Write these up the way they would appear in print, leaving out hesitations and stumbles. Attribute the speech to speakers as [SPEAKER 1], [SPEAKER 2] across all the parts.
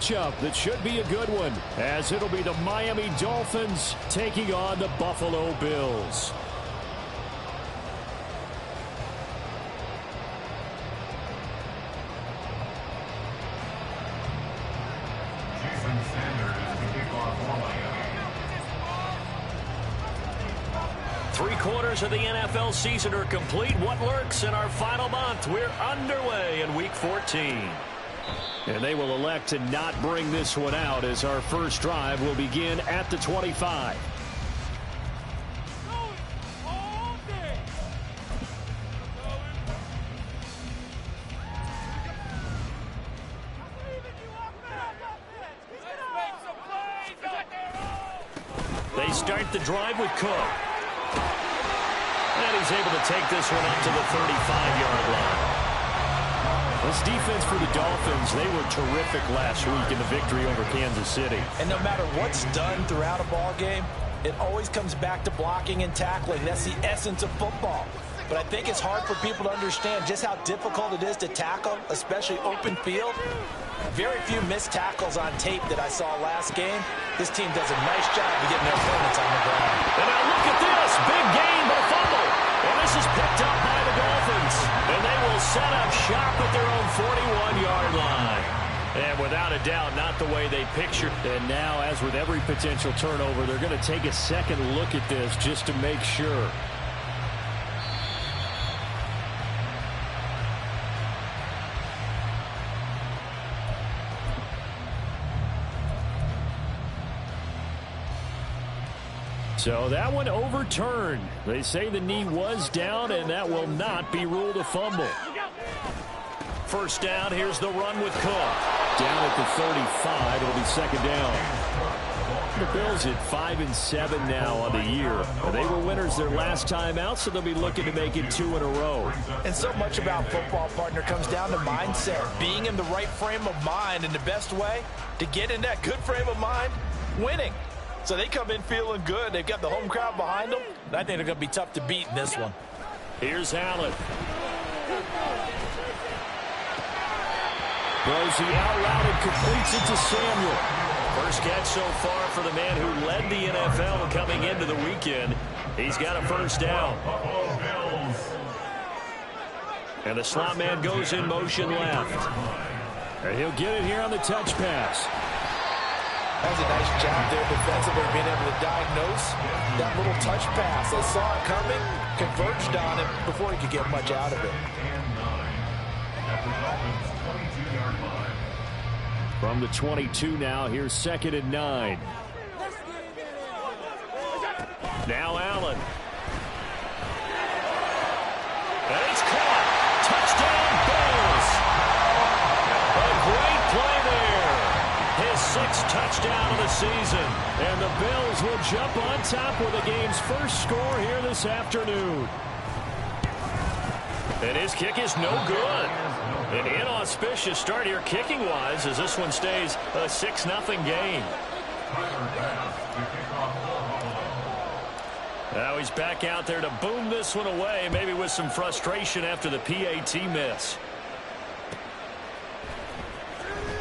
[SPEAKER 1] matchup that should be a good one, as it'll be the Miami Dolphins taking on the Buffalo Bills.
[SPEAKER 2] Three-quarters of the NFL season are complete. What lurks in our final month? We're underway in Week 14.
[SPEAKER 1] And they will elect to not bring this one out as our first drive will begin at the 25.
[SPEAKER 2] They start the drive with Cook. And he's able to take this one up to the 35-yard line.
[SPEAKER 1] This defense for the Dolphins, they were terrific last week in the victory over Kansas City.
[SPEAKER 3] And no matter what's done throughout a ball game, it always comes back to blocking and tackling. That's the essence of football. But I think it's hard for people to understand just how difficult it is to tackle, especially open field. Very few missed tackles on tape that I saw last game. This team does a nice job of getting their opponents on the ground.
[SPEAKER 2] And now look at this. Big gain, but a fumble. And this is picked up by the Dolphins. And they will set up shop at their own 41-yard line. And without a doubt, not the way they pictured.
[SPEAKER 1] And now, as with every potential turnover, they're going to take a second look at this just to make sure. So that one overturned. They say the knee was down, and that will not be ruled a fumble.
[SPEAKER 2] First down, here's the run with Cook.
[SPEAKER 1] Down at the 35, it'll be second down. The Bills at 5-7 now on the year. They were winners their last time out, so they'll be looking to make it 2 in a row.
[SPEAKER 3] And so much about football, partner, comes down to mindset. Being in the right frame of mind, and the best way to get in that good frame of mind, winning. So they come in feeling good. They've got the home crowd behind them. I think they're going to be tough to beat in this one.
[SPEAKER 2] Here's Allen.
[SPEAKER 1] Throws the out route and completes it to Samuel.
[SPEAKER 2] First catch so far for the man who led the NFL coming into the weekend. He's got a first down. And the slot man goes in motion left.
[SPEAKER 1] And he'll get it here on the touch pass.
[SPEAKER 3] That was a nice job there defensively, being able to diagnose that little touch pass. They saw it coming, converged on it before he could get much out of it.
[SPEAKER 1] From the 22 now, here's 2nd and 9.
[SPEAKER 2] Now Allen. And it's caught. Touchdown, Bills. A great play there. His 6th touchdown of the season.
[SPEAKER 1] And the Bills will jump on top with the game's first score here this afternoon.
[SPEAKER 2] And his kick is no good. An inauspicious start here kicking-wise as this one stays a 6-0 game. Now he's back out there to boom this one away, maybe with some frustration after the PAT miss.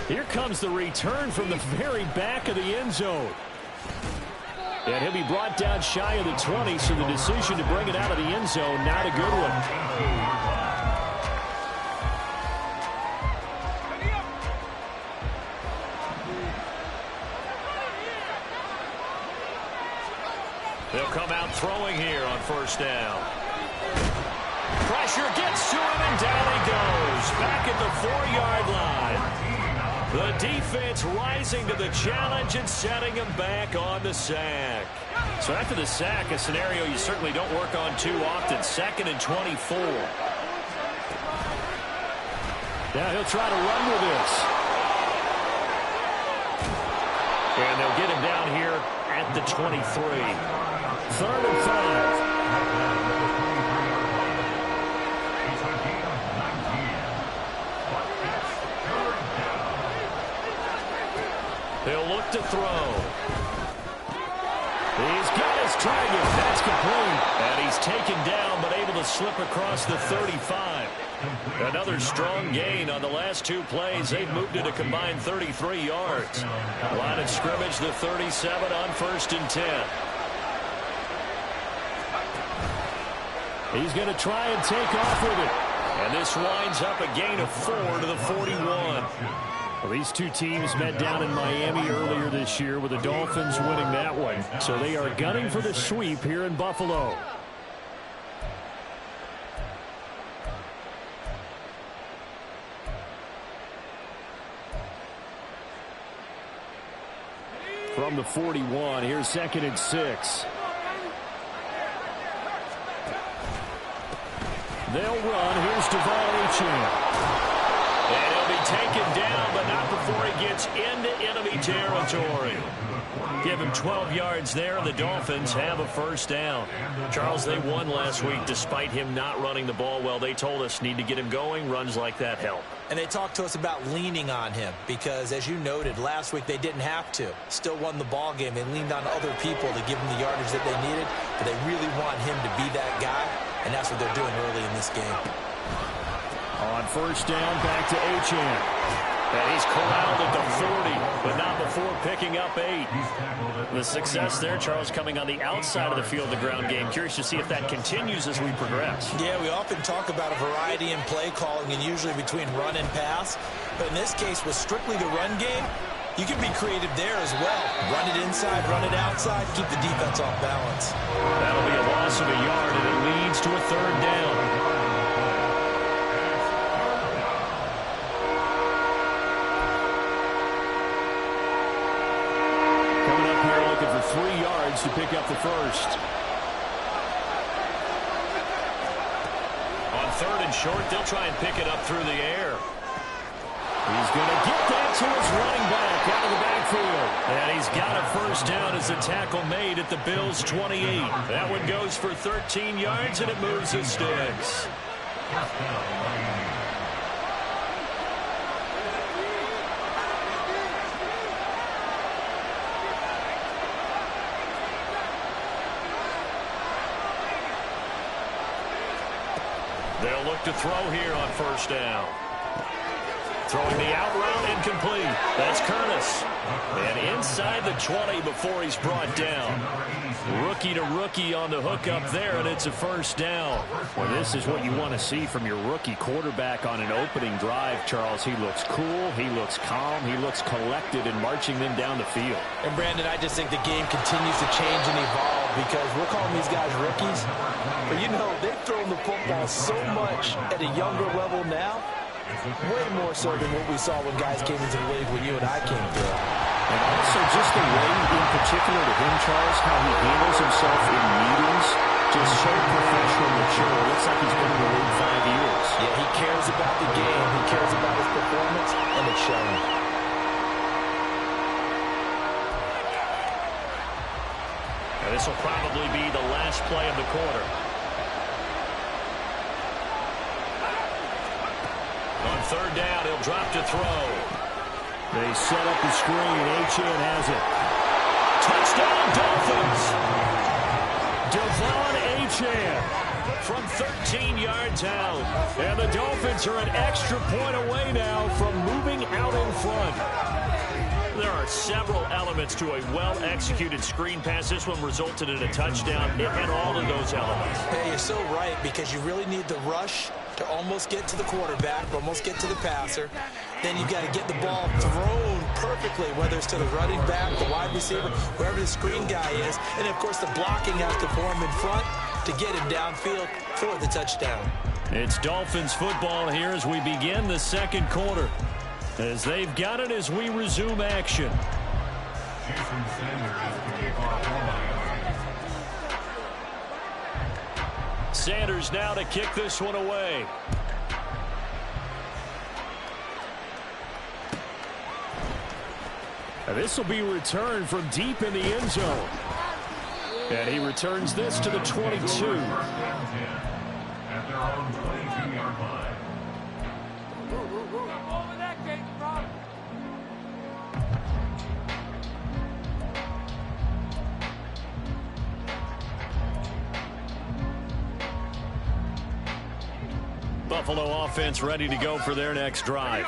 [SPEAKER 1] Here comes the return from the very back of the end zone. And he'll be brought down shy of the 20, so the decision to bring it out of the end zone, not a good one.
[SPEAKER 2] They'll come out throwing here on first down. Pressure gets to him, and down he goes. Back at the 4-yard line. The defense rising to the challenge and setting him back on the sack. So after the sack, a scenario you certainly don't work on too often. 2nd and 24.
[SPEAKER 1] Now he'll try to run with this.
[SPEAKER 2] And they'll get him down here at the 23.
[SPEAKER 1] 3rd and 5.
[SPEAKER 2] He'll look to throw.
[SPEAKER 1] He's got his target. That's complete.
[SPEAKER 2] And he's taken down but able to slip across the 35. Another strong gain on the last 2 plays. They've moved it a combined 33 yards. Line of scrimmage, the 37 on 1st and 10.
[SPEAKER 1] He's going to try and take off with it.
[SPEAKER 2] And this winds up a gain of 4 to the 41.
[SPEAKER 1] Well, these two teams met down in Miami earlier this year with the Dolphins winning that one. So they are gunning for the sweep here in Buffalo. From the 41, here's 2nd and 6. They'll run. Here's Dolphin.
[SPEAKER 2] And he'll be taken down, but not before he gets into enemy territory. Give him 12 yards there, and the Dolphins have a 1st down. Charles, they won last week despite him not running the ball well. They told us need to get him going. Runs like that help.
[SPEAKER 3] And they talked to us about leaning on him because, as you noted, last week they didn't have to. Still won the ball game. They leaned on other people to give him the yardage that they needed, but they really want him to be that guy, and that's what they're doing early in this game.
[SPEAKER 1] On 1st down, back to Achane.
[SPEAKER 2] And he's corralled at the 40, but not before picking up 8. The success there, Charles, coming on the outside of the field, the ground game. Curious to see if that continues as we progress.
[SPEAKER 3] Yeah, we often talk about a variety in play calling and usually between run and pass. But in this case, with strictly the run game, you can be creative there as well. Run it inside, run it outside, keep the defense off balance.
[SPEAKER 2] That'll be a loss of a yard, and it leads to a 3rd down.
[SPEAKER 1] For 3 yards to pick up the 1st.
[SPEAKER 2] On 3rd and short, they'll try and pick it up through the air.
[SPEAKER 1] He's going to get that to his running back out of the backfield.
[SPEAKER 2] And he's got a 1st down as the tackle made at the Bills' 28. That one goes for 13 yards, and it moves his sticks. They'll look to throw here on 1st down. Throwing the out route incomplete. That's Curtis. And inside the 20 before he's brought down. Rookie to rookie on the hook up there, and it's a 1st down.
[SPEAKER 1] Well, this is what you want to see from your rookie quarterback on an opening drive, Charles. He looks cool, he looks calm, he looks collected in marching them down the field.
[SPEAKER 3] And, Brandon, I just think the game continues to change and evolve because we're calling these guys rookies. But, you know, they've thrown the football so much at a younger level now, way more so than what we saw when guys came into the league when you and I came through.
[SPEAKER 1] And also just the way, in particular to him, Charles, how he handles himself in meetings, just so professional and mature. It looks like he's been in the league 5 years.
[SPEAKER 3] Yeah, he cares about the game. He cares about his performance, and it's showing.
[SPEAKER 2] And this will probably be the last play of the quarter. On 3rd down, he'll drop to throw.
[SPEAKER 1] They set up the screen. Achane has it.
[SPEAKER 2] Touchdown, Dolphins!
[SPEAKER 1] Dolphin Achane
[SPEAKER 2] from 13 yards out. And the Dolphins are an extra point away now from moving out in front. There are several elements to a well-executed screen pass. This one resulted in a touchdown. It had all of those elements.
[SPEAKER 3] Hey, you're so right, because you really need the rush to almost get to the quarterback, almost get to the passer. Then you've got to get the ball thrown perfectly, whether it's to the running back, the wide receiver, wherever the screen guy is. And, of course, the blocking has to form in front to get him downfield for the touchdown.
[SPEAKER 2] It's Dolphins football here as we begin the 2nd quarter. As they've got it as we resume action. Sanders now to kick this one away.
[SPEAKER 1] This will be returned from deep in the end zone. And he returns this to the 22.
[SPEAKER 4] At their own 22-yard line.
[SPEAKER 1] Buffalo offense ready to go for their next drive.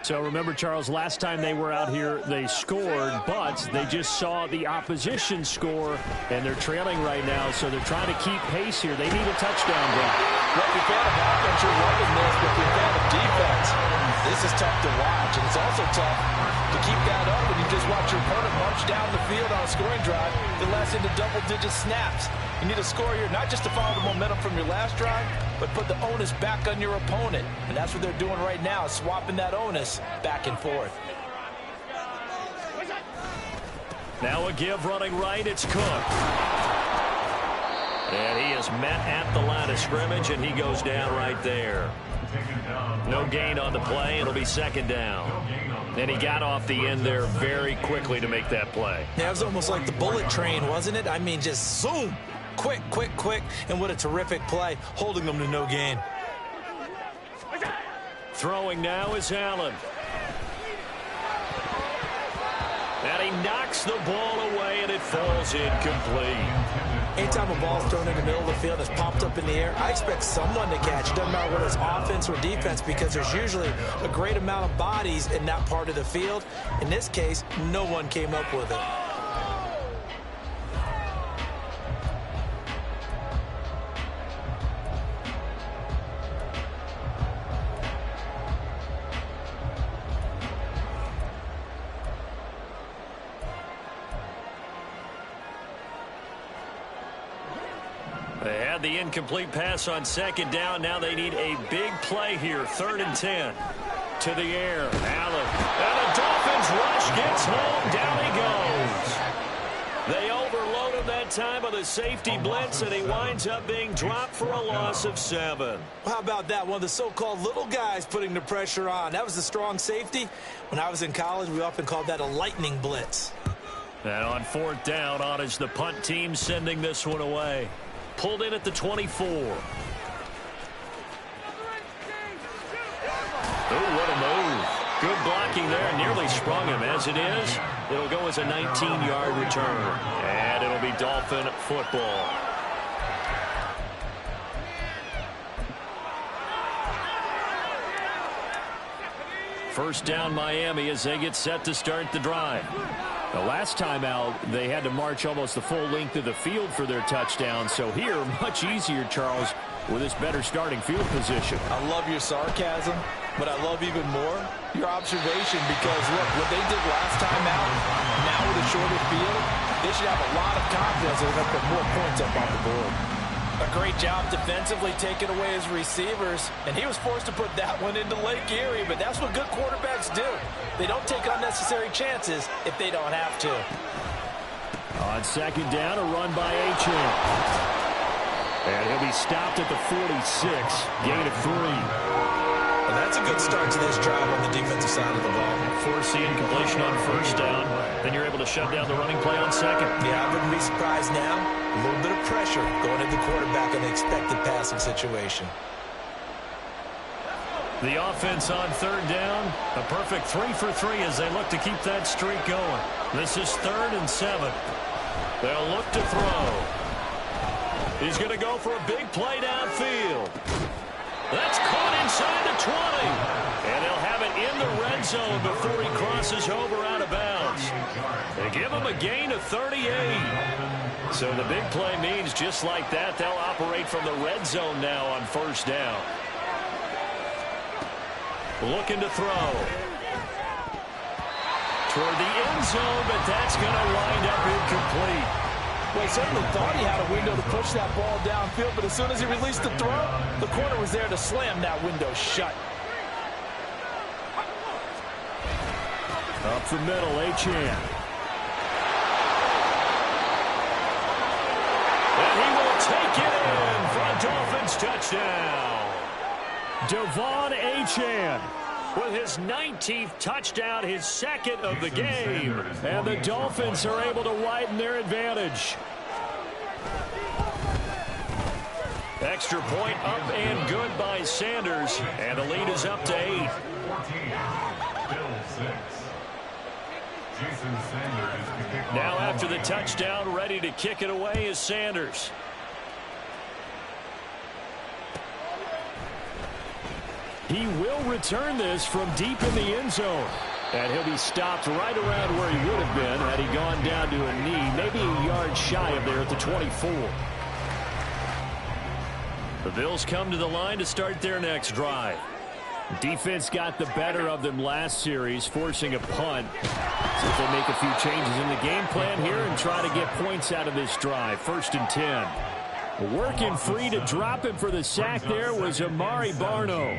[SPEAKER 1] So remember, Charles, last time they were out here, they scored, but they just saw the opposition score, and they're trailing right now, so they're trying to keep pace here. They need a touchdown drive.
[SPEAKER 3] Well, if you're a fan of offense, you're loving this, but if you're a fan of defense, this is tough to watch, and it's also tough to keep that up when you just watch your opponent march down the field on a scoring drive that lasts into double-digit snaps. You need a score here, not just to follow the momentum from your last drive, but put the onus back on your opponent. And that's what they're doing right now, swapping that onus back and forth.
[SPEAKER 1] Now a give running right, it's Cook. And he is met at the line of scrimmage, and he goes down right there. No gain on the play. It'll be second down. And he got off the end there very quickly to make that play.
[SPEAKER 3] Yeah, it was almost like the bullet train, wasn't it? I mean, just zoom. Quick, quick, quick. And what a terrific play, holding them to no gain.
[SPEAKER 1] Throwing now is Allen. And he knocks the ball away, and it falls incomplete.
[SPEAKER 3] Anytime a ball is thrown in the middle of the field and it's popped up in the air, I expect someone to catch it. Doesn't matter whether it's offense or defense, because there's usually a great amount of bodies in that part of the field. In this case, no one came up with it.
[SPEAKER 1] They had the incomplete pass on second down. Now they need a big play here. 3rd and 10. To the air. Allen. And the Dolphins rush gets home. Down he goes. They overload him that time with a safety blitz, and he winds up being dropped for a loss of 7.
[SPEAKER 3] How about that? One of the so-called little guys putting the pressure on. That was the strong safety. When I was in college, we often called that a lightning blitz.
[SPEAKER 1] And on 4th down, on is the punt team sending this one away. Pulled in at the 24. Oh, what a move. Good blocking there. Nearly sprung him. As it is, it'll go as a 19-yard return. And it'll be Dolphin football. First down, Miami, as they get set to start the drive. The last time out, they had to march almost the full length of the field for their touchdown. So here, much easier, Charles, with this better starting field position.
[SPEAKER 3] I love your sarcasm, but I love even more your observation, because, look, what they did last time out, now with a shorter field, they should have a lot of confidence they're going to put more points up on the board. A great job defensively taking away his receivers, and he was forced to put that one into Lake Erie, but that's what good quarterbacks do. They don't take unnecessary chances if they don't have to.
[SPEAKER 1] On second down, a run by Achane. And he'll be stopped at the 46, gain of 3.
[SPEAKER 3] And that's a good start to this drive on the defensive side of the ball.
[SPEAKER 1] Forcing completion on first down. Then you're able to shut down the running play on second.
[SPEAKER 3] Yeah, I wouldn't be surprised now. A little bit of pressure going into the quarterback in the expected passing situation.
[SPEAKER 1] The offense on 3rd down. A perfect 3 for 3 as they look to keep that streak going. This is 3rd and 7. They'll look to throw. He's going to go for a big play downfield. That's caught inside the 20. And they'll have it in the red zone before he crosses over out of bounds. They give him a gain of 38. So the big play means just like that, they'll operate from the red zone now on first down. Looking to throw. Toward the end zone, but that's going to wind up incomplete.
[SPEAKER 3] Well, he certainly thought he had a window to push that ball downfield, but as soon as he released the throw, the corner was there to slam that window shut.
[SPEAKER 1] Up the middle, Achane. And he will take it in for a Dolphins touchdown. Devon Achane with his 19th touchdown, his second of the game. And the Dolphins are able to widen their advantage. Extra point up and good by Sanders. And the lead is up to 8. Now after the touchdown, ready to kick it away is Sanders. He will return this from deep in the end zone. And he'll be stopped right around where he would have been had he gone down to a knee, maybe a yard shy of there at the 24. The Bills come to the line to start their next drive. Defense got the better of them last series, forcing a punt. See if they make a few changes in the game plan here and try to get points out of this drive. 1st and 10. Working free to drop him for the sack there was Amari Barno.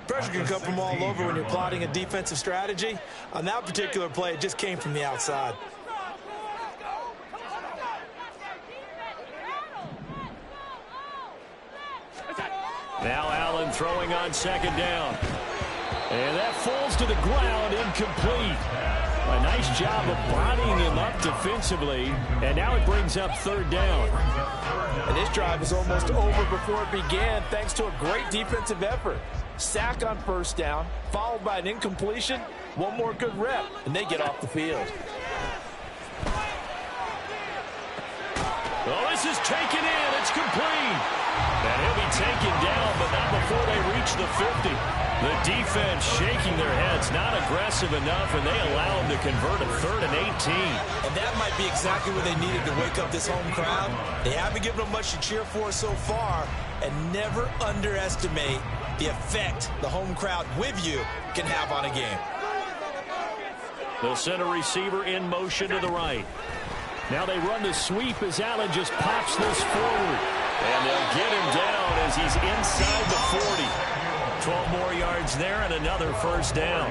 [SPEAKER 3] Pressure can come from all over when you're plotting a defensive strategy. On that particular play, it just came from the outside.
[SPEAKER 1] Now Allen throwing on 2nd down. And that falls to the ground, incomplete. A nice job of bodying him up defensively. And now it brings up 3rd down.
[SPEAKER 3] And this drive is almost over before it began thanks to a great defensive effort. Sack on 1st down, followed by an incompletion. One more good rep, and they get off the field.
[SPEAKER 1] Well, this is taken in. It's complete. And he'll be taken down, but not before they reach the 50. The defense shaking their heads, not aggressive enough, and they allow him to convert a 3rd and 18.
[SPEAKER 3] And that might be exactly what they needed to wake up this home crowd. They haven't given them much to cheer for so far, and never underestimate the effect the home crowd with you can have on a game.
[SPEAKER 1] They'll send a receiver in motion to the right. Now they run the sweep as Allen just pops this forward. And they'll get him down as he's inside the 40. 12 more yards there and another 1st down.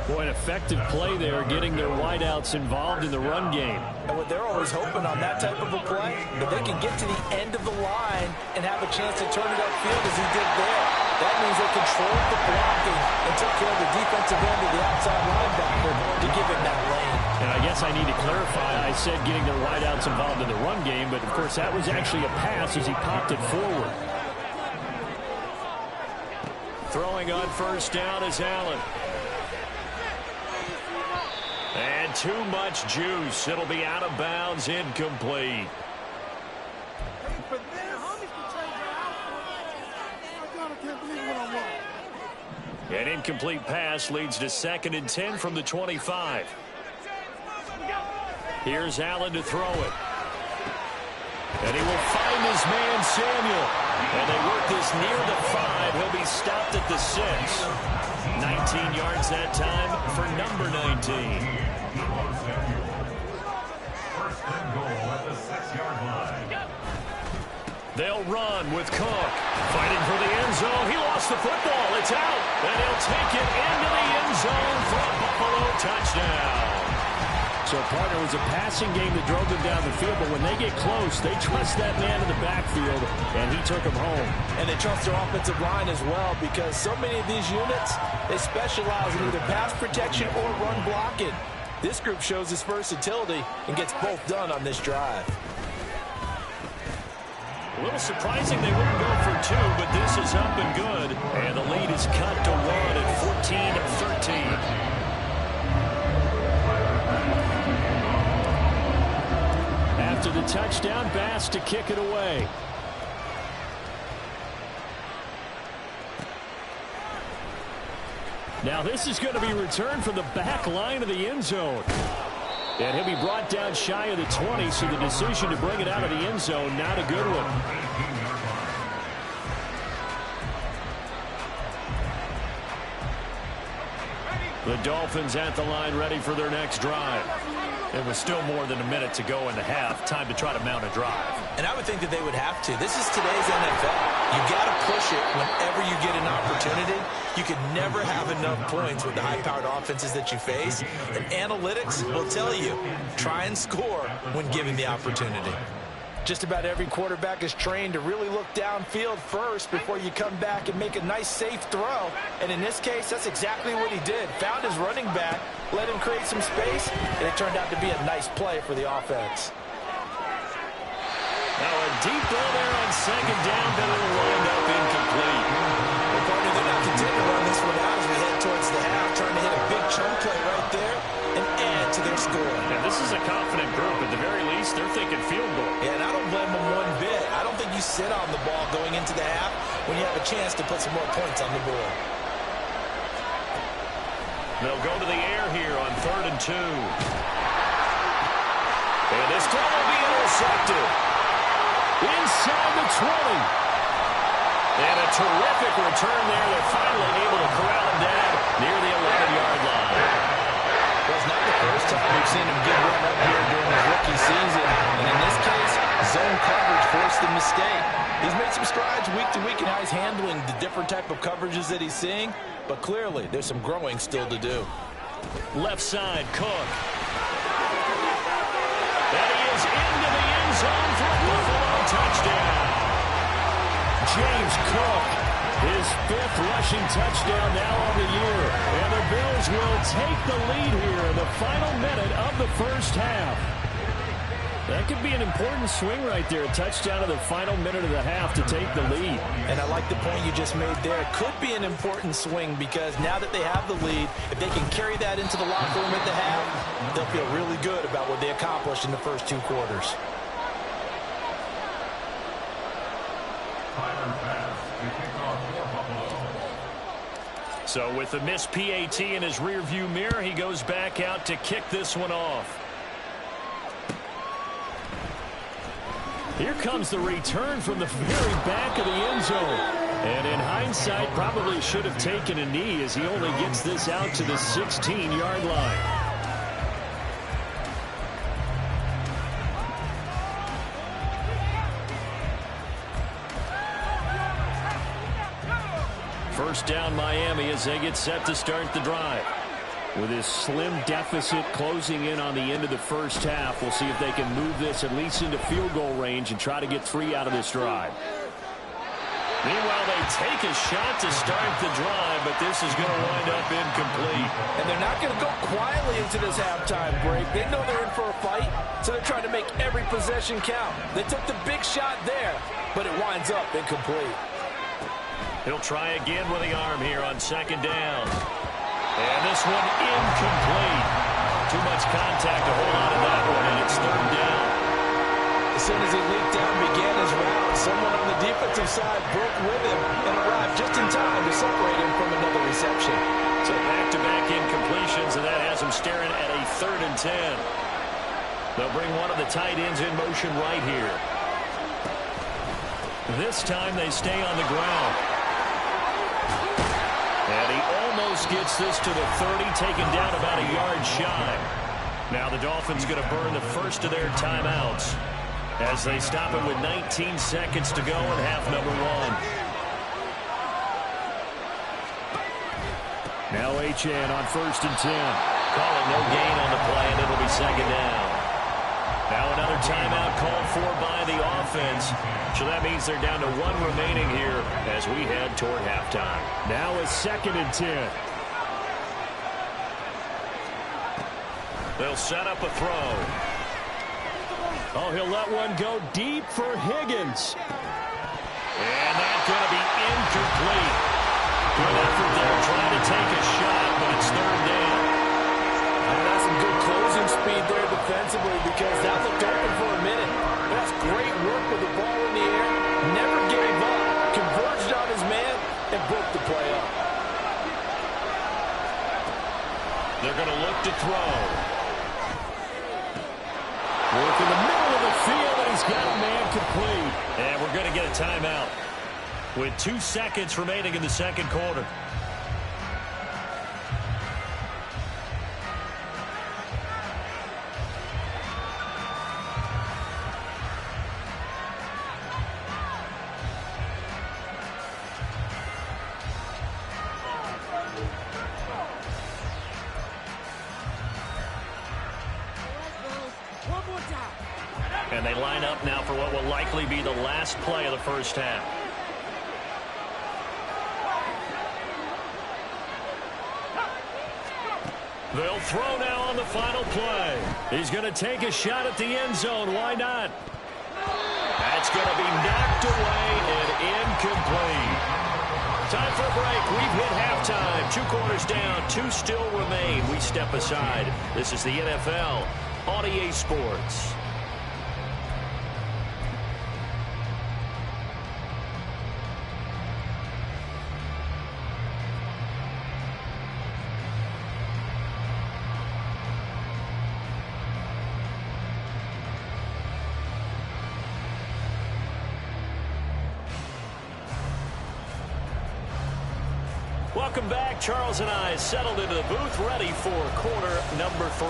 [SPEAKER 1] Boy, an effective play there, getting their wideouts involved in the run game.
[SPEAKER 3] And what they're always hoping on that type of a play, that they can get to the end of the line and have a chance to turn it upfield as he did there. That means they controlled the blocking and took care of the defensive end of the outside linebacker to give him that lane.
[SPEAKER 1] And I guess I need to clarify, I said getting their wideouts involved in the run game, but of course that was actually a pass as he popped it forward. Throwing on 1st down is Allen. And too much juice. It'll be out of bounds, incomplete. An incomplete pass leads to 2nd and 10 from the 25. Here's Allen to throw it. And he will find his man, Samuel. And they work this near the 5. He'll be stopped at the 6. 19 yards that time for number 19. They'll run with Cook. Fighting for the end zone. He lost the football. It's out. And he'll take it into the end zone for a Buffalo touchdown. So, partner, it was a passing game that drove them down the field, but when they get close, they trust that man in the backfield, and he took them home.
[SPEAKER 3] And they trust their offensive line as well, because so many of these units, they specialize in either pass protection or run blocking. This group shows its versatility and gets both done on this drive.
[SPEAKER 1] A little surprising they wouldn't go for 2, but this is up and good. And the lead is cut to 1 at 14-13. After the touchdown, Bass to kick it away. Now this is going to be returned from the back line of the end zone. And he'll be brought down shy of the 20, so the decision to bring it out of the end zone, not a good one. The Dolphins at the line ready for their next drive. It was still more than a minute to go in the half. Time to try to mount a drive.
[SPEAKER 3] And I would think that they would have to. This is today's NFL. You got to push it whenever you get an opportunity. You can never have enough points with the high-powered offenses that you face. And analytics will tell you, try and score when given the opportunity. Just about every quarterback is trained to really look downfield first before you come back and make a nice, safe throw. And in this case, that's exactly what he did. Found his running back, let him create some space, and it turned out to be a nice play for the offense.
[SPEAKER 1] Now a deep ball there on 2nd down, but it'll wind up incomplete.
[SPEAKER 3] Well, partner, they're not content to run this one out as we head towards the half, trying to hit a big chunk play right there and add to their score.
[SPEAKER 1] And this is a confident group. At the very least, they're thinking field goal.
[SPEAKER 3] Yeah, and I don't blame them one bit. I don't think you sit on the ball going into the half when you have a chance to put some more points on the board.
[SPEAKER 2] They'll go to the air here on 3rd and 2. And this time will be intercepted.
[SPEAKER 1] Inside the 20.
[SPEAKER 2] And a terrific return there. They're finally able to corral him down near the 11-yard line.
[SPEAKER 3] Well, it's not the first time we've seen him get run up here during his rookie season. And in this case, zone coverage forced the mistake. He's made some strides week to week in how he's handling the different type of coverages that he's seeing. But clearly, there's some growing still to do.
[SPEAKER 2] Left side, Cook. And he is into the end zone for a Buffalo touchdown.
[SPEAKER 1] James Cook, his 5th rushing touchdown now on the year. And the Bills will take the lead here in the final minute of the first half. That could be an important swing right there. A touchdown in the final minute of the half to take the lead.
[SPEAKER 3] And I like the point you just made there. It could be an important swing because now that they have the lead, if they can carry that into the locker room at the half, they'll feel really good about what they accomplished in the first 2 quarters.
[SPEAKER 2] So with the missed PAT in his rearview mirror, he goes back out to kick this one off.
[SPEAKER 1] Here comes the return from the very back of the end zone. And in hindsight, probably should have taken a knee as he only gets this out to the 16-yard line. First down Miami as they get set to start the drive. With his slim deficit closing in on the end of the first half, we'll see if they can move this at least into field goal range and try to get 3 out of this drive.
[SPEAKER 2] Meanwhile, they take a shot to start the drive, but this is going to wind up incomplete.
[SPEAKER 3] And they're not going to go quietly into this halftime break. They know they're in for a fight, so they're trying to make every possession count. They took the big shot there, but it winds up incomplete.
[SPEAKER 2] He'll try again with the arm here on 2nd down. And this one incomplete. Too much contact to hold on to that one, and it's 3rd down.
[SPEAKER 3] As soon as he leaped down, began his route, someone on the defensive side broke with him and arrived just in time to separate him from another reception.
[SPEAKER 2] So back-to-back incompletions, and that has him staring at a 3rd and 10. They'll bring one of the tight ends in motion right here. This time they stay on the ground. And he almost gets this to the 30, taken down about a yard shy. Now the Dolphins going to burn the first of their timeouts as they stop it with 19 seconds to go in half number 1.
[SPEAKER 1] Now Achane on 1st and 10.
[SPEAKER 2] Calling no gain on the play, and it'll be 2nd down. Now another timeout called for by the offense. So that means they're down to 1 remaining here as we head toward halftime.
[SPEAKER 1] Now it's 2nd and 10.
[SPEAKER 2] They'll set up a throw.
[SPEAKER 1] Oh, he'll let one go deep for Higgins.
[SPEAKER 2] And that's going to be incomplete. Good effort there trying to take a shot, but it's 3rd down.
[SPEAKER 3] That's some good closing speed there defensively because that looked open for a minute. That's great work with the ball in the air. Never gave up. Converged on his man and broke the play up.
[SPEAKER 2] They're going to look to throw.
[SPEAKER 1] Work in the middle of the field, and he's got a man complete.
[SPEAKER 2] And we're going to get a timeout with 2 seconds remaining in the 2nd quarter. And they line up now for what will likely be the last play of the first half. They'll throw now on the final play.
[SPEAKER 1] He's going to take a shot at the end zone. Why not?
[SPEAKER 2] That's going to be knocked away and incomplete. Time for a break. We've hit halftime. 2 quarters down. 2 still remain. We step aside. This is the NFL on EA Sports. welcome back. Charles and I settled into the booth, ready for quarter number 3.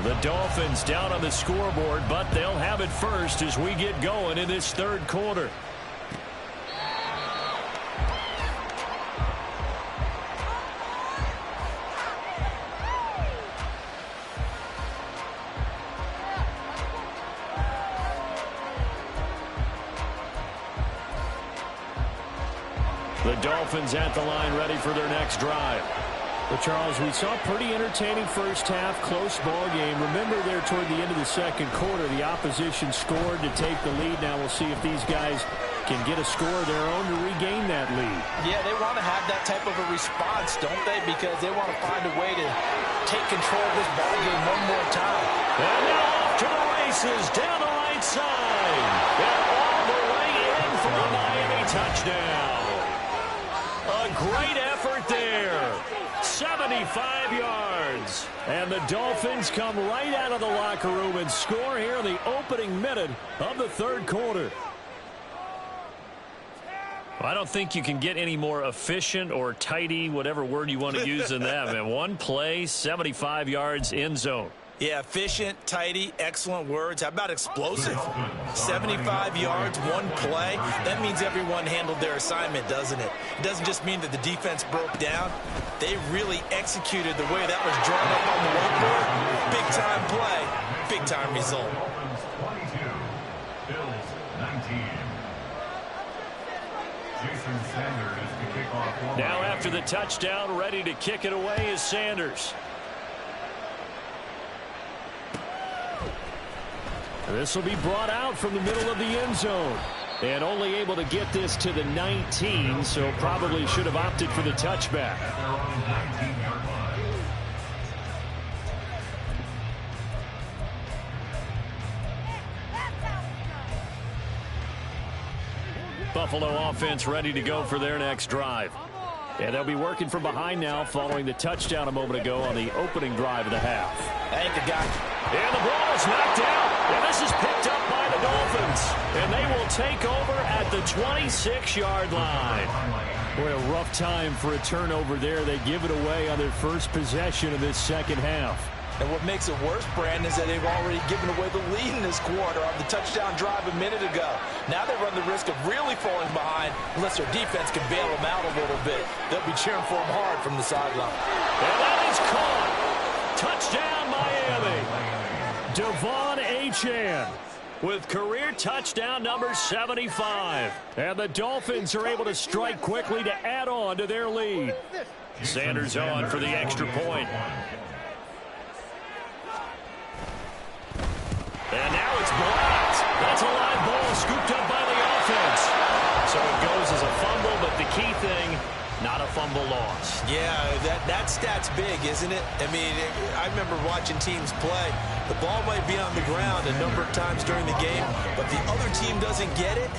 [SPEAKER 2] The Dolphins down on the scoreboard, but they'll have it first as we get going in this third quarter. The Dolphins at the line, ready for their next drive.
[SPEAKER 1] Well, Charles, we saw a pretty entertaining first half, close ball game. Remember there toward the end of the second quarter, the opposition scored to take the lead. Now we'll see if these guys can get a score of their own to regain that lead.
[SPEAKER 3] Yeah, they want to have that type of a response, don't they? Because they want to find a way to take control of this ball game one more time.
[SPEAKER 2] And now off to the races, down the right side. And all the way in for a Miami touchdown. A great effort there. 75 yards. And the Dolphins come right out of the locker room and score here in the opening minute of the third quarter.
[SPEAKER 1] I don't think you can get any more efficient or tidy, whatever word you want to use in that. Man, one play, 75 yards, end zone.
[SPEAKER 3] Yeah, efficient, tidy, excellent words. How about explosive? 75 yards, one play. That means everyone handled their assignment, doesn't it? It doesn't just mean that the defense broke down. They really executed the way that was drawn up on the whiteboard. Big-time play, big-time result.
[SPEAKER 4] Dolphins 22, Bills 19. Jason Sanders to kick off.
[SPEAKER 2] Now after the touchdown, ready to kick it away is Sanders.
[SPEAKER 1] This will be brought out from the middle of the end zone. And only able to get this to the 19, so probably should have opted for the touchback.
[SPEAKER 4] Their own 19-yard line.
[SPEAKER 1] Buffalo offense ready to go for their next drive. And they'll be working from behind now following the touchdown a moment ago on the opening drive of the half.
[SPEAKER 3] Ain't the guy.
[SPEAKER 2] And the ball is knocked out. And this is picked up by the Dolphins. And they will take over at the 26-yard line.
[SPEAKER 1] Boy, a rough time for a turnover there. They give it away on their first possession of this second half.
[SPEAKER 3] And what makes it worse, Brandon, is that they've already given away the lead in this quarter on the touchdown drive a minute ago. Now they run the risk of really falling behind unless their defense can bail them out a little bit. They'll be cheering for them hard from the sideline.
[SPEAKER 2] And that is caught. Touchdown, Miami.
[SPEAKER 1] Devon Achane
[SPEAKER 2] With career touchdown number 75.
[SPEAKER 1] And the Dolphins are able to strike quickly to add on to their lead.
[SPEAKER 2] Sanders on for the extra point. And now it's blocked. That's a live ball scooped up by the offense. So it goes as a fumble, but the key thing, not a fumble loss.
[SPEAKER 3] Yeah, that stat's big, isn't it? I mean, I remember watching teams play. The ball might be on the ground a number of times during the game, but the other team doesn't get it.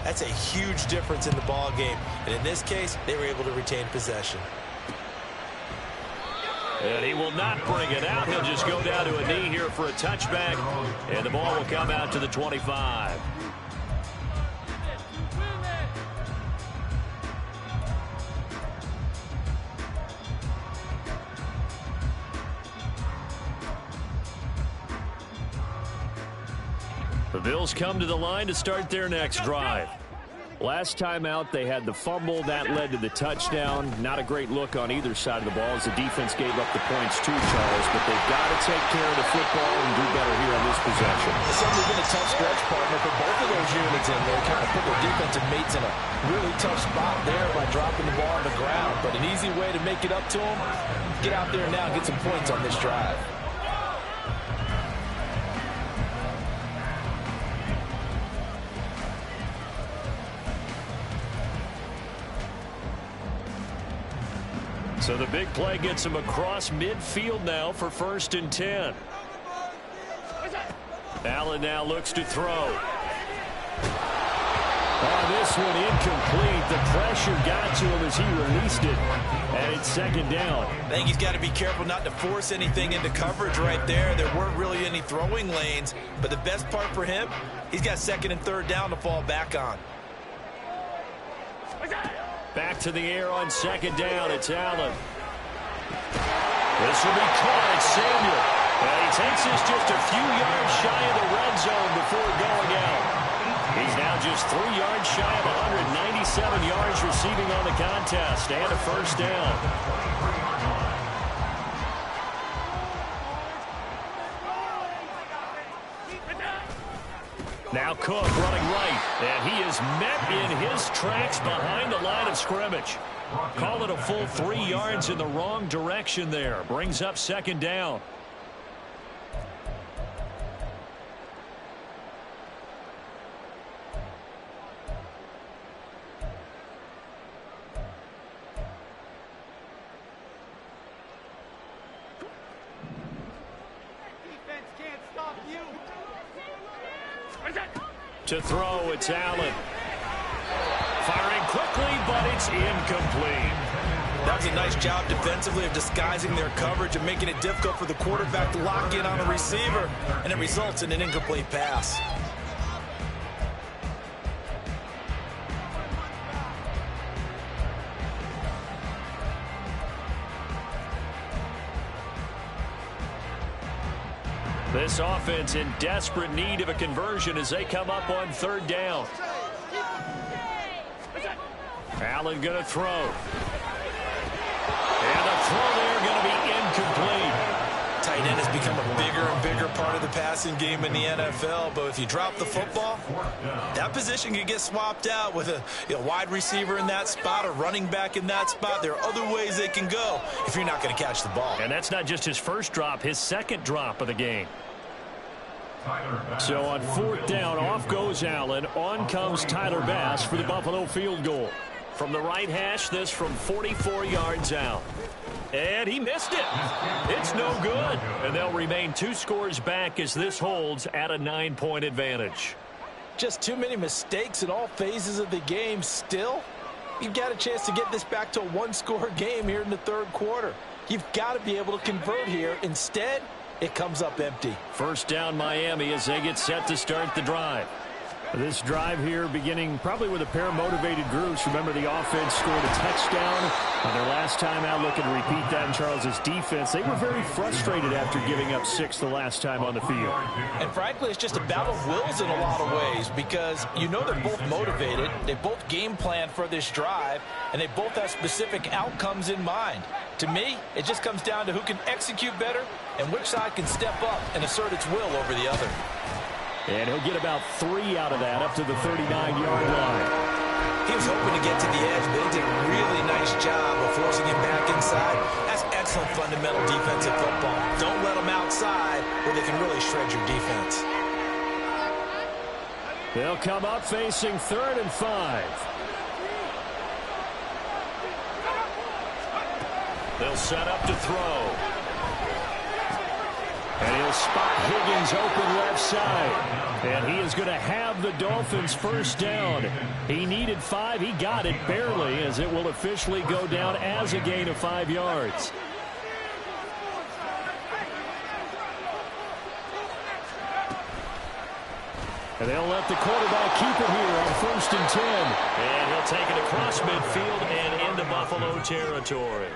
[SPEAKER 3] That's a huge difference in the ball game. And in this case, they were able to retain possession.
[SPEAKER 2] And he will not bring it out. He'll just go down to a knee here for a touchback. And the ball will come out to the 25.
[SPEAKER 1] The Bills come to the line to start their next drive. Last time out, they had the fumble. That led to the touchdown. Not a great look on either side of the ball as the defense gave up the points too, Charles. But they've got to take care of the football and do better here on this possession.
[SPEAKER 3] It's certainly been a tough stretch, partner, for both of those units in there. Kind of put their defensive mates in a really tough spot there by dropping the ball on the ground. But an easy way to make it up to them, get out there now and get some points on this drive.
[SPEAKER 2] So the big play gets him across midfield now for 1st and 10. Allen now looks to throw.
[SPEAKER 1] This one incomplete. The pressure got to him as he released it, and it's second down.
[SPEAKER 3] I think he's got to be careful not to force anything into coverage right there. There weren't really any throwing lanes, but the best part for him, he's got second and third down to fall back on.
[SPEAKER 1] Back to the air on second down. It's Allen. This will be caught. It's Samuel. And he takes this just a few yards shy of the red zone before going out. He's now just 3 yards shy of 197 yards receiving on the contest and a first down. Now Cook running right, and he is met in his tracks behind the line of scrimmage. Call it a full 3 yards in the wrong direction there. Brings up second down. To throw, it's Allen. Firing quickly, but it's incomplete.
[SPEAKER 3] That was a nice job defensively of disguising their coverage and making it difficult for the quarterback to lock in on a receiver, and it results in an incomplete pass.
[SPEAKER 1] This offense in desperate need of a conversion as they come up on third down. Allen going to throw. And the throw there going to be incomplete.
[SPEAKER 3] Tight end has become a bigger and bigger part of the passing game in the NFL, but if you drop the football, that position can get swapped out with a wide receiver in that spot, a running back in that spot. There are other ways they can go if you're not going to catch the ball.
[SPEAKER 1] And that's not just his first drop, his second drop of the game. So on fourth down, off goes Allen. On comes Tyler Bass for the Buffalo field goal. From the right hash, this from 44 yards out. And he missed it. It's no good. And they'll remain 2 scores back as this holds at a 9-point advantage.
[SPEAKER 3] Just too many mistakes in all phases of the game. Still, you've got a chance to get this back to a 1-score game here in the third quarter. You've got to be able to convert here. Instead, it comes up empty.
[SPEAKER 1] First down Miami as they get set to start the drive. This drive here beginning probably with a pair of motivated groups. Remember, the offense scored a touchdown on their last time out. Looking to repeat that in Charles's defense. They were very frustrated after giving up 6 the last time on the field.
[SPEAKER 3] And frankly, it's just a battle of wills in a lot of ways because you know they're both motivated. They both game plan for this drive, and they both have specific outcomes in mind. To me, it just comes down to who can execute better and which side can step up and assert its will over the other.
[SPEAKER 1] And he'll get about 3 out of that up to the 39-yard line.
[SPEAKER 3] He was hoping to get to the edge, but he did a really nice job of forcing him back inside. That's excellent fundamental defensive football. Don't let them outside where they can really shred your defense.
[SPEAKER 1] They'll come up facing 3rd and 5. They'll set up to throw. And he'll spot Higgins open left side. And he is going to have the Dolphins first down. He needed 5. He got it barely as it will officially go down as a gain of 5 yards. And they'll let the quarterback keep it here on 1st and 10. And he'll take it across midfield and into Buffalo territory.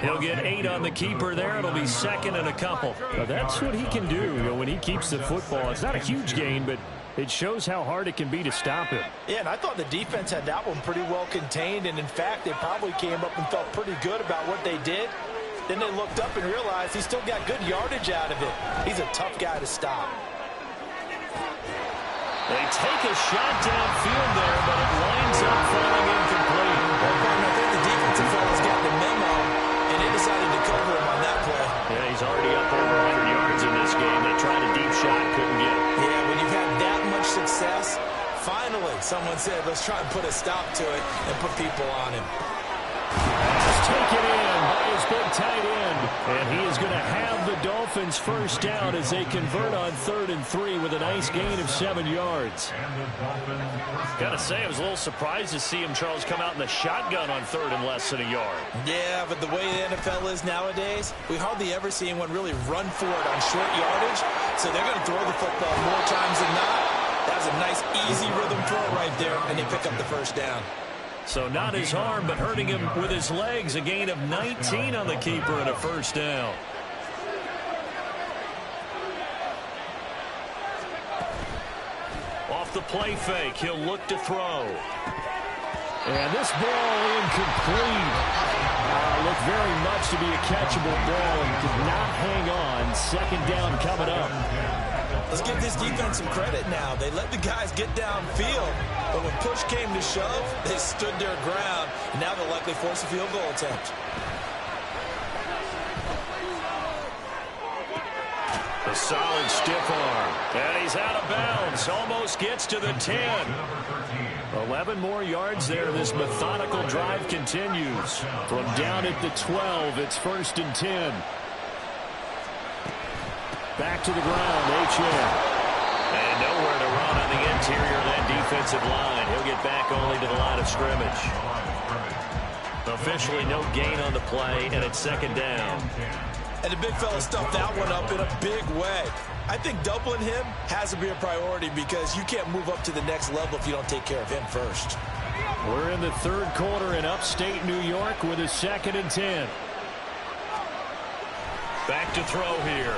[SPEAKER 1] He'll get 8 on the keeper there. It'll be 2nd and a couple. Now that's what he can do, when he keeps the football. It's not a huge gain, but it shows how hard it can be to stop him.
[SPEAKER 3] Yeah, and I thought the defense had that one pretty well contained. And, in fact, they probably came up and felt pretty good about what they did. Then they looked up and realized he still got good yardage out of it. He's a tough guy to stop.
[SPEAKER 1] They take a shot downfield there, but it winds up falling incomplete.
[SPEAKER 3] Well, I think the defensive fellas got the memo, and they decided to cover him on that play.
[SPEAKER 1] Yeah, he's already up over 100 yards in this game. They tried a deep shot, couldn't get it.
[SPEAKER 3] Yeah, when you've had that much success, finally someone said, let's try and put a stop to it and put people on him.
[SPEAKER 1] Just taken in by his big tight end, and he is going to have the Dolphins first down as they convert on 3rd and 3 with a nice gain of 7 yards.
[SPEAKER 2] Gotta say, I was a little surprised to see him, Charles, come out in the shotgun on 3rd and less than a yard.
[SPEAKER 3] Yeah, but the way the NFL is nowadays, we hardly ever see anyone really run for it on short yardage. So they're going to throw the football more times than not. That was a nice, easy rhythm throw right there, and they pick up the first down.
[SPEAKER 2] So not his arm, but hurting him with his legs. A gain of 19 on the keeper and a first down. Off the play fake, he'll look to throw.
[SPEAKER 1] And this ball incomplete. Looked very much to be a catchable ball and could not hang on. Second down coming up.
[SPEAKER 3] Let's give this defense some credit now. They let the guys get downfield, but when push came to shove, they stood their ground, and now they'll likely force a field goal attempt.
[SPEAKER 2] A solid stiff arm. And he's out of bounds. Almost gets to the 10.
[SPEAKER 1] 11 more yards there. This methodical drive continues. From down at the 12, it's 1st and 10. Back to the ground, H.M.
[SPEAKER 2] And nowhere to run on the interior of that defensive line. He'll get back only to the line of scrimmage. Officially no gain on the play, and it's 2nd down.
[SPEAKER 3] And the big fella stuffed that one up in a big way. I think doubling him has to be a priority because you can't move up to the next level if you don't take care of him first.
[SPEAKER 1] We're in the 3rd quarter in upstate New York with a 2nd and 10.
[SPEAKER 2] Back to throw here.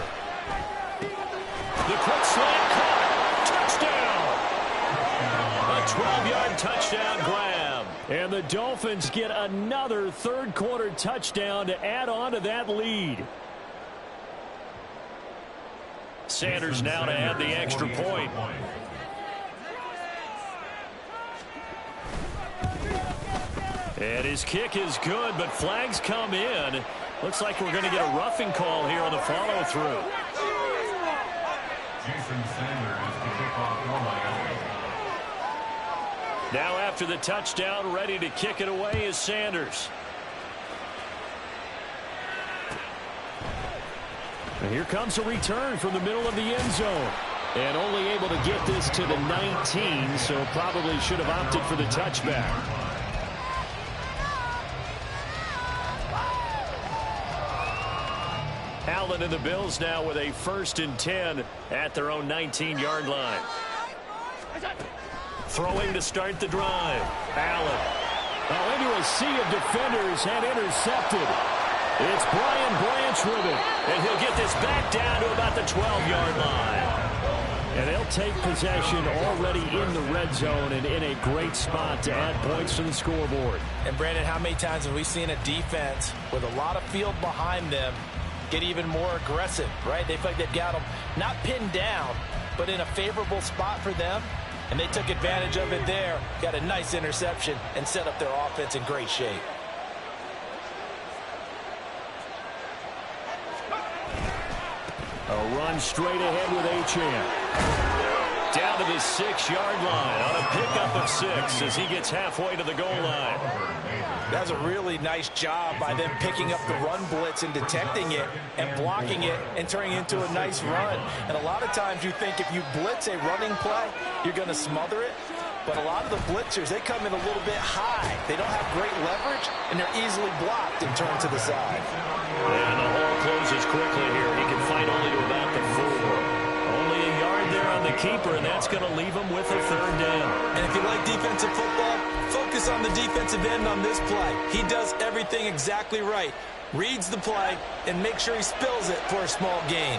[SPEAKER 2] The quick slant caught. Touchdown. A 12-yard touchdown grab.
[SPEAKER 1] And the Dolphins get another 3rd quarter touchdown to add on to that lead.
[SPEAKER 2] Sanders now to add the extra point. And his kick is good, but flags come in. Looks like we're going to get a roughing call here on the follow-through. Now after the touchdown, ready to kick it away is Sanders.
[SPEAKER 1] And here comes a return from the middle of the end zone. And only able to get this to the 19, so probably should have opted for the touchback.
[SPEAKER 2] Allen and the Bills now with a 1st and 10 at their own 19-yard line. Throwing to start the drive. Allen.
[SPEAKER 1] Into a sea of defenders and intercepted. It's Brian Branch with it.
[SPEAKER 2] And he'll get this back down to about the 12-yard line.
[SPEAKER 1] And they'll take possession already in the red zone and in a great spot to add points to the scoreboard.
[SPEAKER 3] And, Brandon, how many times have we seen a defense with a lot of field behind them get even more aggressive, right? They feel like they've got them not pinned down, but in a favorable spot for them. And they took advantage of it there, got a nice interception, and set up their offense in great shape.
[SPEAKER 1] A run straight ahead with H.M.
[SPEAKER 2] Down to the 6-yard line on a pickup of 6 as he gets halfway to the goal line.
[SPEAKER 3] That was a really nice job by them picking up the run blitz and detecting it and blocking it and turning it into a nice run. And a lot of times you think if you blitz a running play, you're going to smother it. But a lot of the blitzers, they come in a little bit high. They don't have great leverage, and they're easily blocked and turned to the side.
[SPEAKER 2] And the hole closes quickly here. He can fight only to about the 4. Only a yard there on the keeper, and that's going to leave him with a 3rd down.
[SPEAKER 3] And if you like defensive football, focus on the defensive end on this play. He does everything exactly right. Reads the play and makes sure he spills it for a small gain.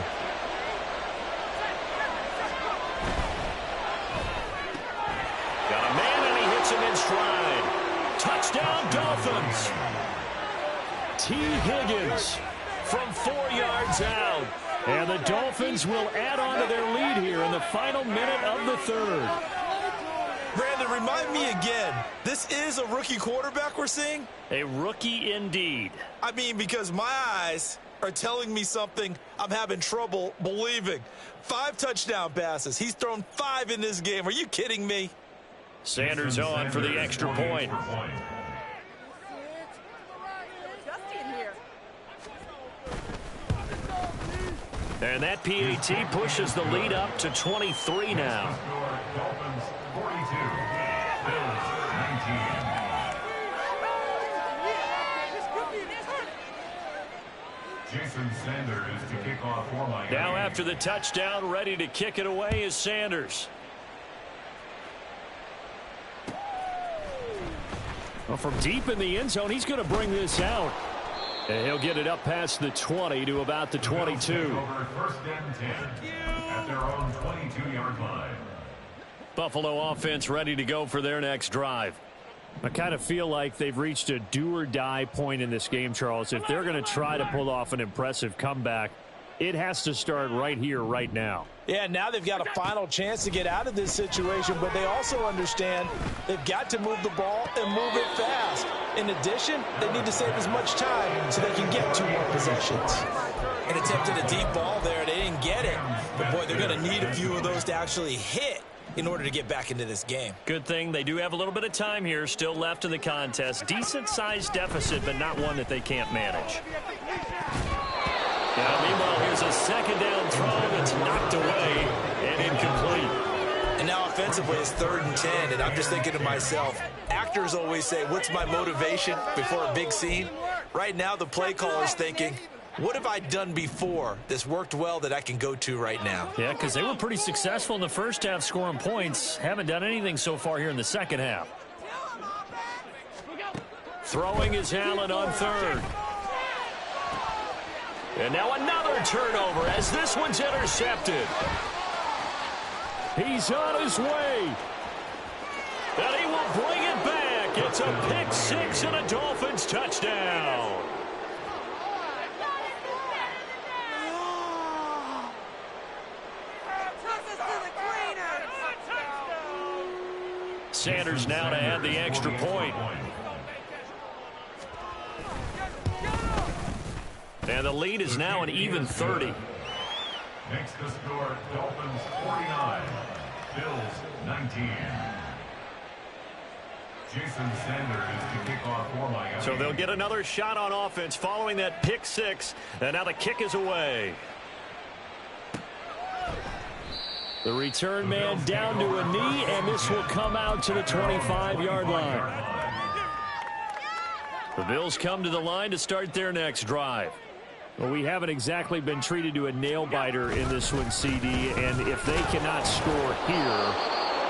[SPEAKER 2] Got a man, and he hits him in stride. Touchdown, Dolphins.
[SPEAKER 1] T. Higgins
[SPEAKER 2] From 4 yards out.
[SPEAKER 1] And the Dolphins will add on to their lead here in the final minute of the 3rd.
[SPEAKER 3] Brandon, remind me again, this is a rookie quarterback we're seeing?
[SPEAKER 2] A rookie indeed.
[SPEAKER 3] I mean, because my eyes are telling me something I'm having trouble believing. 5 touchdown passes. He's thrown 5 in this game. Are you kidding me?
[SPEAKER 2] Sanders on for the extra point.
[SPEAKER 1] And that PAT pushes the lead up to 23 now.
[SPEAKER 4] Dolphins 42, Bills 19. Jason Sanders to kick off for Miami.
[SPEAKER 1] Now after the touchdown, ready to kick it away is Sanders. Well, from deep in the end zone, he's going to bring this out. And he'll get it up past the 20 to about the 22.
[SPEAKER 4] Over first and 10 at their own 22-yard line.
[SPEAKER 1] Buffalo offense ready to go for their next drive. I kind of feel like they've reached a do-or-die point in this game, Charles. If they're going to try to pull off an impressive comeback, it has to start right here, right now.
[SPEAKER 3] Yeah, now they've got a final chance to get out of this situation, but they also understand they've got to move the ball and move it fast. In addition, they need to save as much time so they can get 2 more possessions. And attempted a deep ball there. They didn't get it. But, boy, they're going to need a few of those to actually hit in order to get back into this game.
[SPEAKER 1] Good thing they do have a little bit of time here still left in the contest. Decent-sized deficit, but not one that they can't manage. Now, meanwhile, here's a second down throw that's knocked away and incomplete.
[SPEAKER 3] And now offensively, it's 3rd and 10, and I'm just thinking to myself, actors always say, what's my motivation before a big scene? Right now, the play caller's thinking, what have I done before that's worked well that I can go to right now?
[SPEAKER 1] Yeah, because they were pretty successful in the first half scoring points. Haven't done anything so far here in the second half. Throwing is Allen on 3rd. And now another turnover as this one's intercepted. He's on his way. And he will bring it back. It's a pick 6 and a Dolphins touchdown. Sanders now to add the extra point. And the lead is now an even 30.
[SPEAKER 4] Makes the score Dolphins 49, Bills 19. Jason Sanders to kick off for Miami.
[SPEAKER 1] So they'll get another shot on offense following that pick 6. And now the kick is away. The return man down to a knee, and this will come out to the 25-yard line. The Bills come to the line to start their next drive. Well, we haven't exactly been treated to a nail-biter in this one, CD, and if they cannot score here,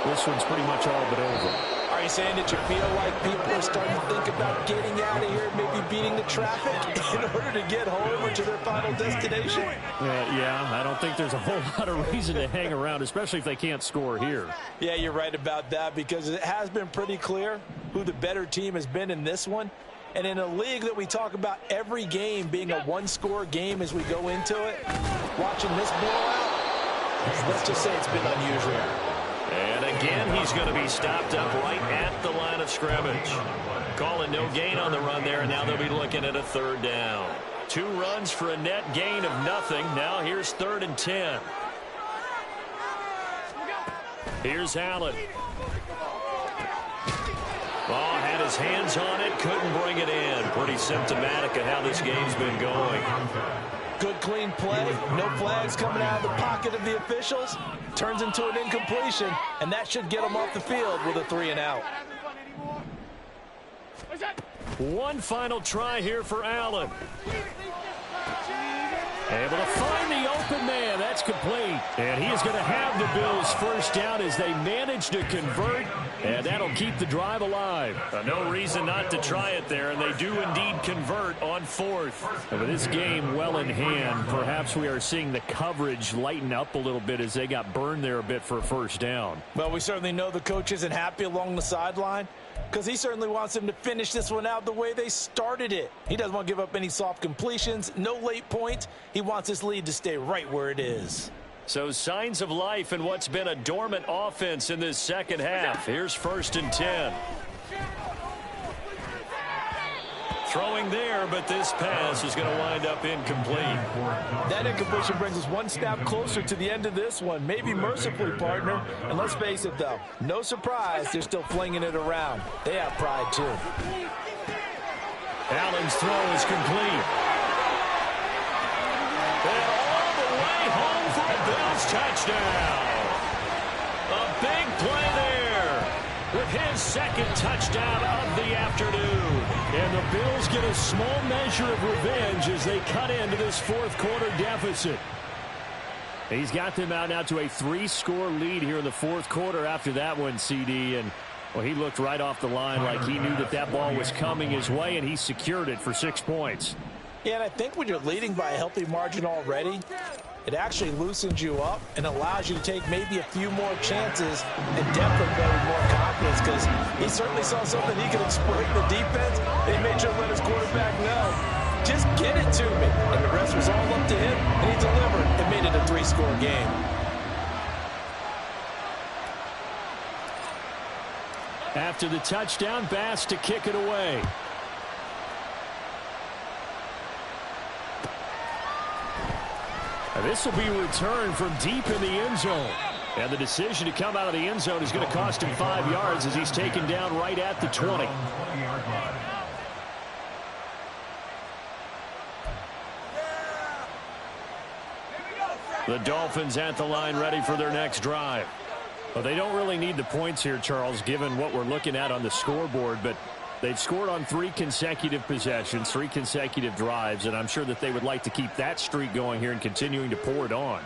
[SPEAKER 1] this one's pretty much all but over.
[SPEAKER 3] Are you saying that you feel like people are starting to think about getting out of here, maybe beating the traffic in order to get home or to their final destination?
[SPEAKER 1] Yeah, I don't think there's a whole lot of reason to hang around, especially if they can't score here.
[SPEAKER 3] Yeah, you're right about that, because it has been pretty clear who the better team has been in this one. And in a league that we talk about every game being a one-score game as we go into it, watching this blowout, let's just say it's been unusual.
[SPEAKER 1] And again, he's going to be stopped up right at the line of scrimmage. Calling no gain on the run there, and now they'll be looking at a 3rd down. 2 runs for a net gain of nothing. Now here's 3rd and 10. Here's Allen. Oh, had his hands on it, couldn't bring it in. Pretty symptomatic of how this game's been going.
[SPEAKER 3] Good clean play, no flags coming out of the pocket of the officials. Turns into an incompletion, and that should get them off the field with a 3 and out.
[SPEAKER 1] One final try here for Allen. Able to find the open man. That's complete. And he is going to have the Bills' first down as they manage to convert. And that'll keep the drive alive. No reason not to try it there. And they do indeed convert on 4th. And with this game well in hand, perhaps we are seeing the coverage lighten up a little bit as they got burned there a bit for a first down.
[SPEAKER 3] Well, we certainly know the coach isn't happy along the sideline, because he certainly wants them to finish this one out the way they started it. He doesn't want to give up any soft completions, no late points. He wants his lead to stay right where it is.
[SPEAKER 1] So signs of life in what's been a dormant offense in this second half. Here's 1st and 10. Throwing there, but this pass is going to wind up incomplete.
[SPEAKER 3] That incompletion brings us one step closer to the end of this one. Maybe mercifully, partner. And let's face it, though, no surprise, they're still flinging it around. They have pride, too.
[SPEAKER 1] Allen's throw is complete. And all the
[SPEAKER 2] way home for a Bills touchdown. A big play there with his second touchdown of the afternoon.
[SPEAKER 1] And the Bills get a small measure of revenge as they cut into this fourth quarter deficit. He's got them out now to a 3-score lead here in the fourth quarter after that one, CD. And, well, he looked right off the line like he knew that that ball was coming his way, and he secured it for 6 points.
[SPEAKER 3] Yeah, and I think when you're leading by a healthy margin already, it actually loosens you up and allows you to take maybe a few more chances and definitely play with more confidence, because he certainly saw something he could exploit in the defense. He made sure to let his quarterback know, just get it to me. And the rest was all up to him, and he delivered and made it a 3-score game.
[SPEAKER 1] After the touchdown, Bass to kick it away. This will be returned from deep in the end zone. And the decision to come out of the end zone is going to cost him 5 yards as he's taken down right at the 20. The Dolphins at the line ready for their next drive. Well, they don't really need the points here, Charles, given what we're looking at on the scoreboard, but they've scored on 3 consecutive possessions, 3 consecutive drives, and I'm sure that they would like to keep that streak going here and continuing to pour it on.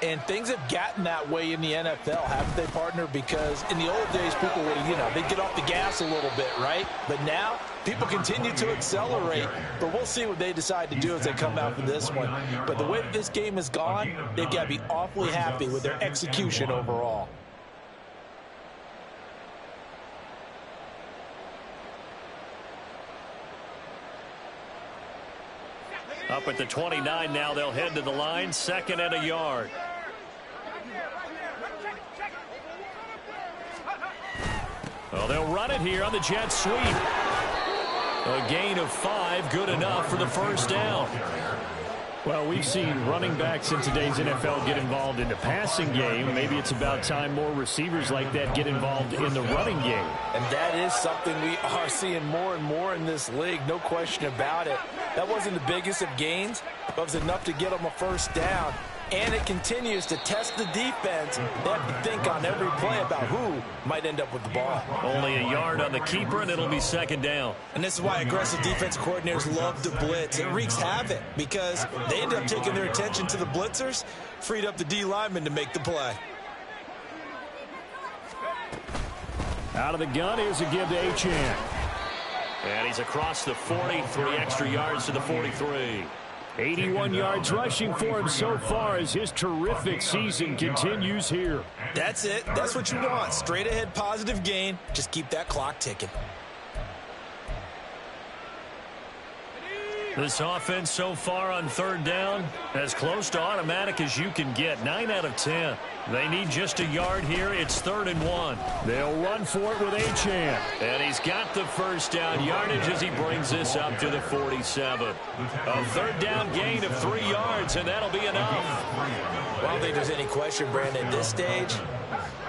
[SPEAKER 3] And things have gotten that way in the NFL, haven't they, partner? Because in the old days, people would, they'd get off the gas a little bit, right? But now, people continue to accelerate. But we'll see what they decide to do as they come out for this one. But the way that this game has gone, they've got to be awfully happy with their execution overall.
[SPEAKER 2] Up at the 29 now, they'll head to the line, 2nd and a yard. Well, they'll run it here on the jet sweep. A gain of 5, good enough for the first down.
[SPEAKER 1] Well, we've seen running backs in today's NFL get involved in the passing game. Maybe it's about time more receivers like that get involved in the running game.
[SPEAKER 3] And that is something we are seeing more and more in this league, no question about it. That wasn't the biggest of gains, but it was enough to get them a first down. And it continues to test the defense. They have to think on every play about who might end up with the ball.
[SPEAKER 2] Only a yard on the keeper, and it'll be 2nd down.
[SPEAKER 3] And this is why aggressive defense coordinators love to blitz. It wreaks havoc because they end up taking their attention to the blitzers, freed up the D lineman to make the play.
[SPEAKER 1] Out of the gun, here's a give to Achane.
[SPEAKER 2] And he's across the 40, 3 extra yards to the 43.
[SPEAKER 1] 81 yards rushing for him so far as his terrific season continues here.
[SPEAKER 3] That's it. That's what you want. Straight ahead positive gain. Just keep that clock ticking.
[SPEAKER 2] This offense so far on 3rd down, as close to automatic as you can get. 9 out of 10. They need just a yard here. It's 3rd and 1.
[SPEAKER 1] They'll run for it with Achane.
[SPEAKER 2] And he's got the first down yardage as he brings this up to the 47. A 3rd down gain of 3 yards, and that'll be enough.
[SPEAKER 3] Well, I don't think there's any question, Brandon. At this stage,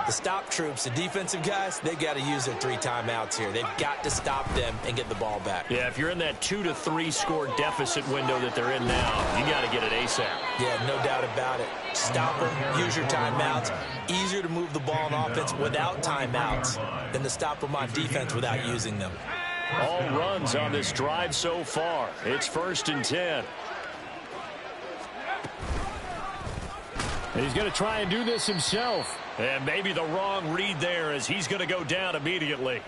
[SPEAKER 3] the stop troops, the defensive guys, they got to use their 3 timeouts here. They've got to stop them and get the ball back.
[SPEAKER 2] Yeah, if you're in that 2 to 3 score deficit window that they're in now, you got to get it ASAP.
[SPEAKER 3] Yeah, no doubt about it. Stop them, use your timeouts. Easier to move the ball on offense without timeouts than to stop them on defense without using them.
[SPEAKER 2] All runs on this drive so far. It's 1st and 10.
[SPEAKER 1] And he's going to try and do this himself.
[SPEAKER 2] And maybe the wrong read there as he's going to go down immediately.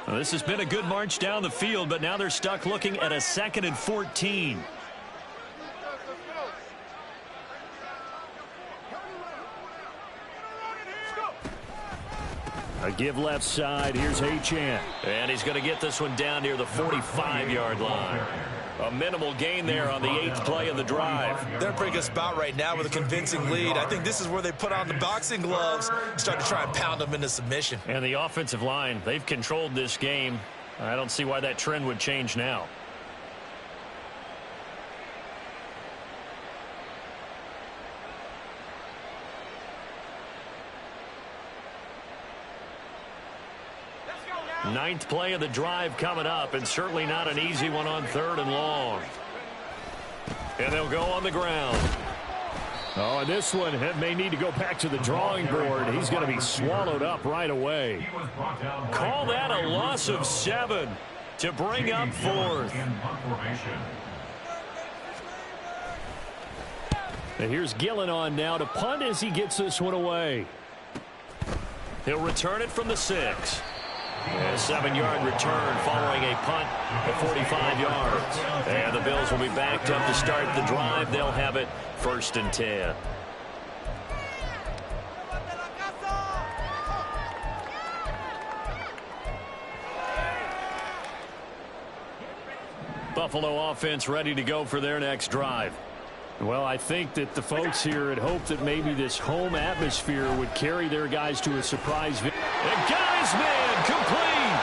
[SPEAKER 2] Well, this has been a good march down the field, but now they're stuck looking at a 2nd and 14.
[SPEAKER 1] A give left side. Here's Achane.
[SPEAKER 2] And he's going to get this one down near the 45-yard line. A minimal gain there on the 8th play of the drive.
[SPEAKER 3] They're in a pretty good spot right now with a convincing lead. I think this is where they put on the boxing gloves and start to try and pound them into submission.
[SPEAKER 2] And the offensive line, they've controlled this game. I don't see why that trend would change now. Ninth play of the drive coming up, and certainly not an easy one on 3rd and long. And they'll go on the ground.
[SPEAKER 1] Oh, and this one may need to go back to the drawing board. He's going to be swallowed up right away.
[SPEAKER 2] Call that a loss of 7 to bring up 4th.
[SPEAKER 1] And here's Gillen on now to punt as he gets this one away.
[SPEAKER 2] He'll return it from the 6. And a 7-yard return following a punt of 45 yards. And the Bills will be backed up to start the drive. They'll have it 1st and 10. Buffalo offense ready to go for their next drive.
[SPEAKER 1] Well, I think that the folks here had hoped that maybe this home atmosphere would carry their guys to a surprise victory.
[SPEAKER 2] And got his man complete.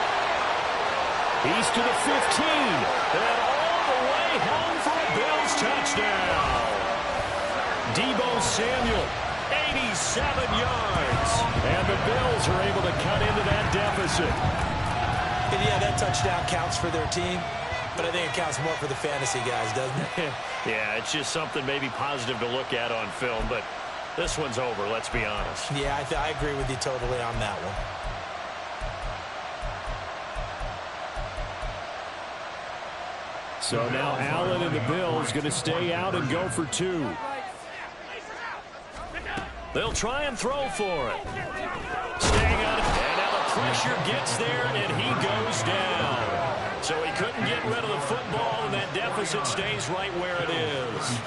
[SPEAKER 1] He's to the 15.
[SPEAKER 2] And all the way home for a Bills touchdown. Deebo Samuel, 87 yards.
[SPEAKER 1] And the Bills are able to cut into that deficit.
[SPEAKER 3] And yeah, that touchdown counts for their team. But I think it counts more for the fantasy guys, doesn't it?
[SPEAKER 2] Yeah, it's just something maybe positive to look at on film, but this one's over, let's be honest.
[SPEAKER 3] Yeah, I agree with you totally on that one.
[SPEAKER 1] So now Allen and the Bills going to stay out and go for 2.
[SPEAKER 2] They'll try and throw for it. Staying on it, and now the pressure gets there, and he goes down. So he couldn't get rid of the football, and that deficit stays right where it is.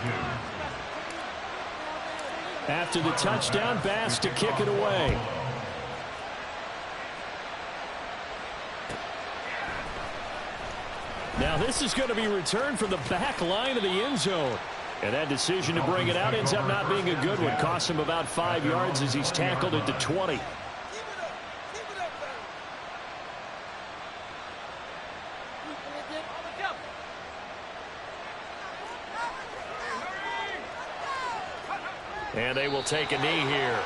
[SPEAKER 1] After the touchdown, Bass to kick it away. Now this is going to be returned from the back line of the end zone. And that decision to bring it out ends up not being a good one. Costs him about 5 yards as he's tackled at the 20.
[SPEAKER 2] And they will take a knee here.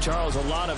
[SPEAKER 1] Charles, a lot of